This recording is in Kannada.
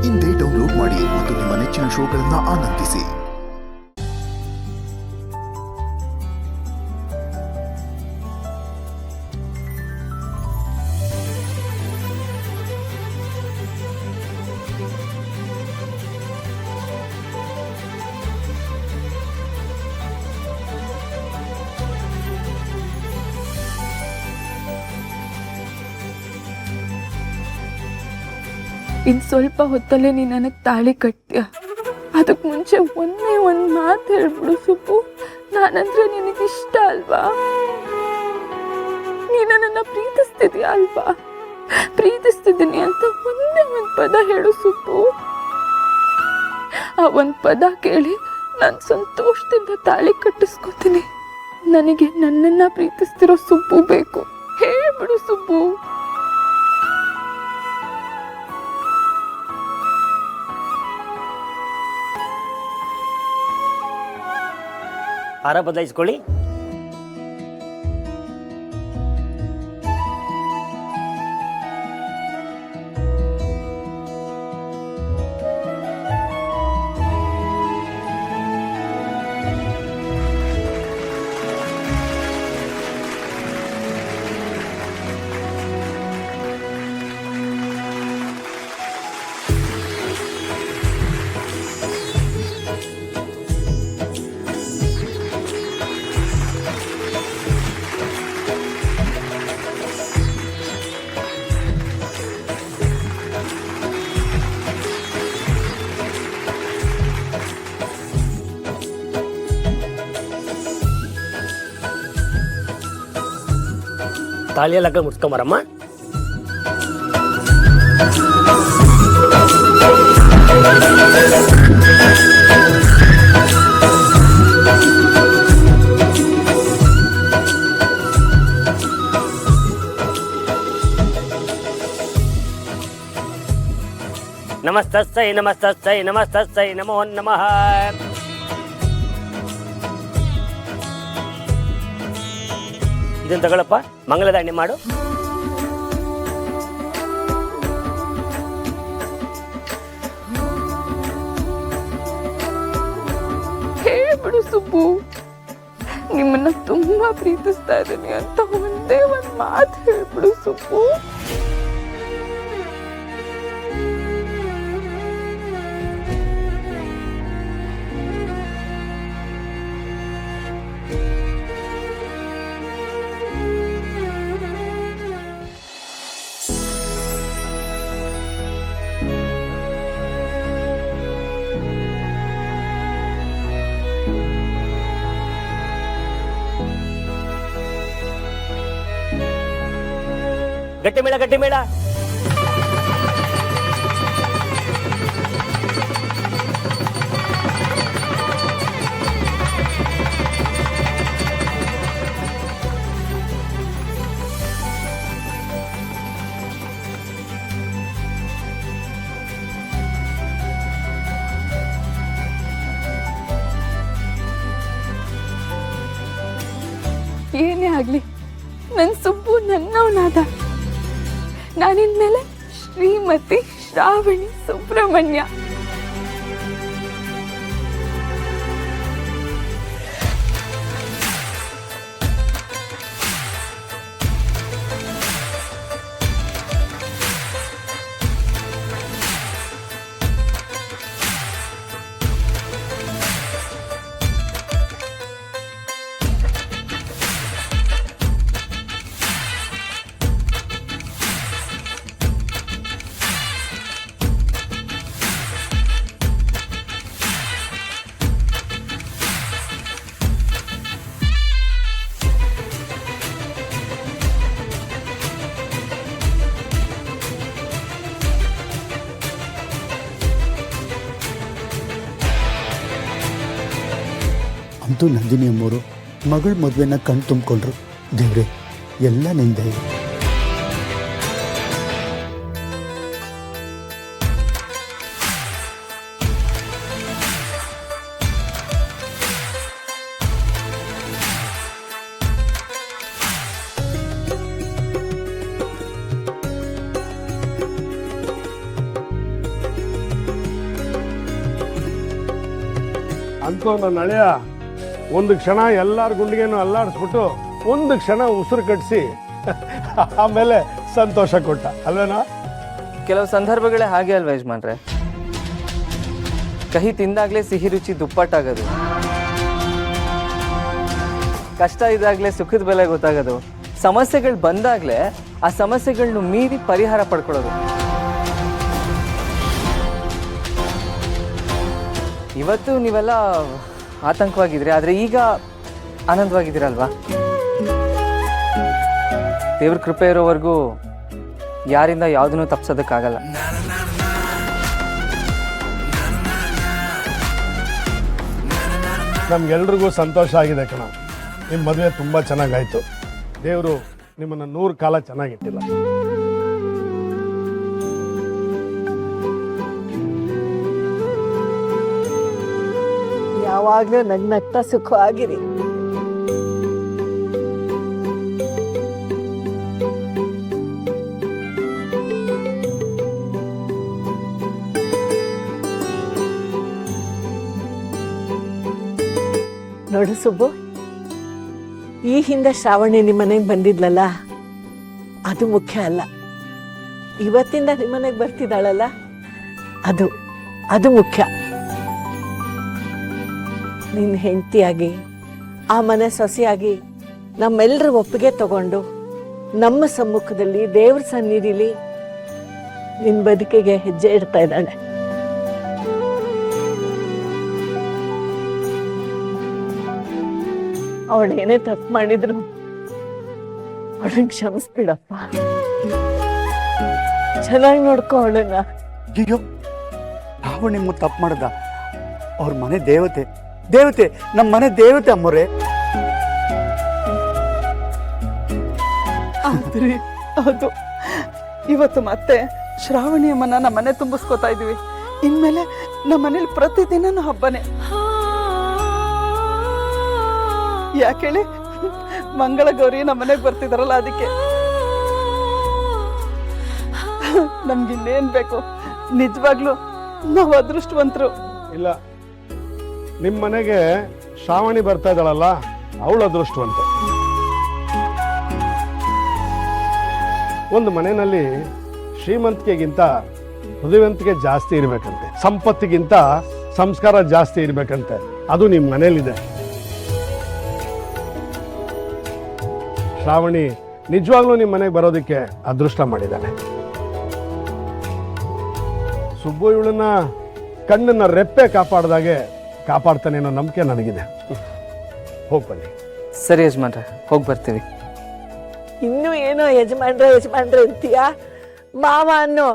ಇಂದೇ ಡೌನ್ಲೋಡ್ ಮಾಡಿ ಮತ್ತು ನಿಮ್ಮ ನೆಚ್ಚಿನ ಶೋಗಳನ್ನು ಆನಂದಿಸಿ. ಇನ್ನು ಸ್ವಲ್ಪ ಹೊತ್ತಲ್ಲೇ ನೀನು ನನಗೆ ತಾಳಿ ಕಟ್ತೀಯ. ಅದಕ್ಕೆ ಮುಂಚೆ ಒಂದೇ ಒಂದು ಮಾತು ಹೇಳ್ಬಿಡು ಸುಬ್ಬು. ನಾನಂದ್ರೆ ನಿನಗಿಷ್ಟ ಅಲ್ವಾ? ನೀನು ನನ್ನ ಪ್ರೀತಿಸ್ತಿದ್ಯಾ ಅಲ್ವಾ? ಪ್ರೀತಿಸ್ತಿದ್ದೀನಿ ಅಂತ ಒಂದೇ ಒಂದು ಪದ ಹೇಳು ಸುಬ್ಬು. ಆ ಒಂದು ಪದ ಕೇಳಿ ನಾನು ಸಂತೋಷದಿಂದ ತಾಳಿ ಕಟ್ಟಿಸ್ಕೊತೀನಿ. ನನಗೆ ನನ್ನನ್ನು ಪ್ರೀತಿಸ್ತಿರೋ ಸುಬ್ಬು ಬೇಕು. ಹೇಳ್ಬಿಡು ಸುಬ್ಬು. ಹಾರ ಬದಲಾಯಿಸ್ಕೊಳ್ಳಿ. ತಾಳಿಯ ಲಗ್ನ ಮುಟ್ಸ್ಕೊಂಬರಮ್ಮ. ನಮಸ್ತಸ್ಸೈ ನಮಸ್ತಸ್ಸೈ ನಮಸ್ತಸ್ಸೈ ನಮೋ ನಮಃ. ಇದನ್ನು ತಗೊಳಪ್ಪ, ಮಂಗಲದಾಂಡೆ ಮಾಡು. ಹೇಳ್ಬಿಡು ಸುಬ್ಬು, ನಿಮ್ಮನ್ನ ತುಂಬಾ ಪ್ರೀತಿಸ್ತಾ ಇದ್ದೀನಿ ಅಂತ ಒಂದೇ ಒಂದು ಮಾತು ಹೇಳ್ಬಿಡು ಸುಬ್ಬು. ಗಟ್ಟಿ ಮೇಳ ಗಟ್ಟಿ ಮೇಳ. ಏನೇ ಆಗ್ಲಿ ನನ್ನ ಸುಬ್ಬು ನನ್ನವನಾದ. ನಾನಿನ್ಮೇಲೆ ಶ್ರೀಮತಿ ಶ್ರಾವಣಿ ಸುಬ್ರಹ್ಮಣ್ಯ. ಅಂತೂ ನಂದಿನಿ ಅಮ್ಮವರು ಮಗಳ ಮದುವೆನ ಕಣ್ ತುಂಬಿಕೊಂಡ್ರು. ದೇವ್ರೆ, ಎಲ್ಲ ನಿಂದೆ. ಅಂತೂ ನನ್ನ ಹಳೆಯ ಒಂದು ಕ್ಷಣ ಎಲ್ಲಾರ ಗುಂಡಿಗೆನೂ ಅಲ್ಲಾಡಿಸ್ಬಿಟ್ಟು ಒಂದು ಕ್ಷಣ ಉಸಿರು ಕಟ್ಟಿಸಿ ಆಮೇಲೆ ಸಂತೋಷ ಕೊಟ್ಟ ಅಲ್ವೇನಾ? ಕೆಲವು ಸಂದರ್ಭಗಳೇ ಹಾಗೆ ಅಲ್ವಾ ಯಜಮಾನ್ರೆ? ಕಹಿ ತಿಂದಾಗ್ಲೇ ಸಿಹಿ ರುಚಿ ದುಪ್ಪಟ್ಟಾಗೋದು, ಕಷ್ಟ ಇದ್ದಾಗಲೇ ಸುಖದ ಬೆಲೆ ಗೊತ್ತಾಗೋದು, ಸಮಸ್ಯೆಗಳು ಬಂದಾಗಲೇ ಆ ಸಮಸ್ಯೆಗಳನ್ನ ಮೀರಿ ಪರಿಹಾರ ಪಡ್ಕೊಳ್ಳೋದು. ಇವತ್ತು ನೀವೆಲ್ಲ ಆತಂಕವಾಗಿದ್ರಿ, ಆದರೆ ಈಗ ಆನಂದವಾಗಿದ್ದೀರಲ್ವಾ? ದೇವ್ರ ಕೃಪೆ ಇರೋವರೆಗೂ ಯಾರಿಂದ ಯಾವುದನ್ನು ತಪ್ಪಿಸೋದಕ್ಕಾಗಲ್ಲ. ನಮ್ಗೆಲ್ರಿಗೂ ಸಂತೋಷ ಆಗಿದೆ ಕಣ. ನಿಮ್ಮ ಮದುವೆ ತುಂಬ ಚೆನ್ನಾಗಾಯ್ತು. ದೇವರು ನಿಮ್ಮನ್ನು 100 ಕಾಲ ಚೆನ್ನಾಗಿಟ್ಟಿಲ್ಲ. ಯಾವಾಗಲೂ ನಗ್ನಗ್ತಾ ಸುಖವಾಗಿರಿ. ನೋಡು ಸುಬ್ಬು, ಈ ಹಿಂದೆ ಶ್ರಾವಣಿ ನಿಮ್ಮನೆಗೆ ಬಂದಿದ್ಲಲ್ಲ, ಅದು ಮುಖ್ಯ ಅಲ್ಲ. ಇವತ್ತಿಂದ ನಿಮ್ಮನೆಗೆ ಬರ್ತಿದ್ದಾಳಲ್ಲ, ಅದು ಮುಖ್ಯ. ನಿನ್ನ ಹೆಂಡತಿಯಾಗಿ, ಆ ಮನೆ ಸೊಸೆಯಾಗಿ ನಮ್ಮೆಲ್ಲರ ಒಪ್ಪಿಗೆ ತಗೊಂಡು ನಮ್ಮ ಸಮ್ಮುಖದಲ್ಲಿ ದೇವ್ರ ಸನ್ನಿಧಿಲಿ ನಿನ್ನ ಬದುಕಿಗೆ ಹೆಜ್ಜೆ ಇಡ್ತಾ ಇದ್ದಾಳೆ. ಅವಳೇನೇ ತಪ್ಪು ಮಾಡಿದ್ರು ಅವಳನ್ನ ಕ್ಷಮಿಸ್ಬಿಡಪ್ಪ. ಚೆನ್ನಾಗಿ ನೋಡ್ಕೊ ಅವಳನ್ನ. ಅಯ್ಯೋ, ನಾವು ನಿಮ್ಮ ತಪ್ಪು ಮಾಡ್ದ? ಅವ್ರ ಮನೆ ದೇವತೆ, ದೇವತೆ, ನಮ್ಮ ಮನೆ ದೇವತೆ ಅಮ್ಮೋರೆ. ಆದ್ರಿ ಹೌದು, ಇವತ್ತು ಮತ್ತೆ ಶ್ರಾವಣಿ ಅಮ್ಮನ ನಮ್ಮ ಮನೆ ತುಂಬಿಸ್ಕೋತಾ ಇದೀವಿ. ಇನ್ಮೇಲೆ ನಮ್ಮ ಮನೇಲಿ ಪ್ರತಿದಿನನೂ ಹಬ್ಬನೇ. ಯಾಕೇಳಿ, ಮಂಗಳ ಗೌರಿ ನಮ್ಮ ಮನೆಗೆ ಬರ್ತಿದಾರಲ್ಲ, ಅದಕ್ಕೆ. ನಮ್ಗಿನ್ನೇನ್ ಬೇಕು? ನಿಜವಾಗ್ಲು ನಾವು ಅದೃಷ್ಟವಂತರು. ಇಲ್ಲ, ನಿಮ್ಮ ಮನೆಗೆ ಶ್ರಾವಣಿ ಬರ್ತಾ ಇದ್ದಾಳಲ್ಲ, ಅವಳು ಅದೃಷ್ಟವಂತೆ. ಒಂದು ಮನೆಯಲ್ಲಿ ಶ್ರೀಮಂತಿಕೆಗಿಂತ ಹೃದಯವಂತಿಕೆ ಜಾಸ್ತಿ ಇರಬೇಕಂತೆ, ಸಂಪತ್ತಿಗಿಂತ ಸಂಸ್ಕಾರ ಜಾಸ್ತಿ ಇರಬೇಕಂತೆ. ಅದು ನಿಮ್ಮ ಮನೇಲಿದೆ. ಶ್ರಾವಣಿ ನಿಜವಾಗ್ಲೂ ನಿಮ್ಮ ಮನೆಗೆ ಬರೋದಕ್ಕೆ ಅದೃಷ್ಟ ಮಾಡಿದ್ದಾನೆ. ಸುಬ್ಬು ಇವಳನ್ನ ಕಣ್ಣನ್ನ ರೆಪ್ಪೆ ಕಾಪಾಡ್ದಾಗೆ ಕಾಪಾಡ್ತಾನೆ ಅನ್ನೋ ನಂಬಿಕೆ ನನಗಿದೆ. ಹೋಗಿ ಬನ್ನಿ. ಸರಿ ಯಜಮಾನ್ರೆ, ಹೋಗಿ ಬರ್ತೀವಿ. ಇನ್ನೂ ಏನೋ ಯಜಮಾನ್ರೆ ಅಂತೀಯ? ಮಾವ ಅನ್ನೋ.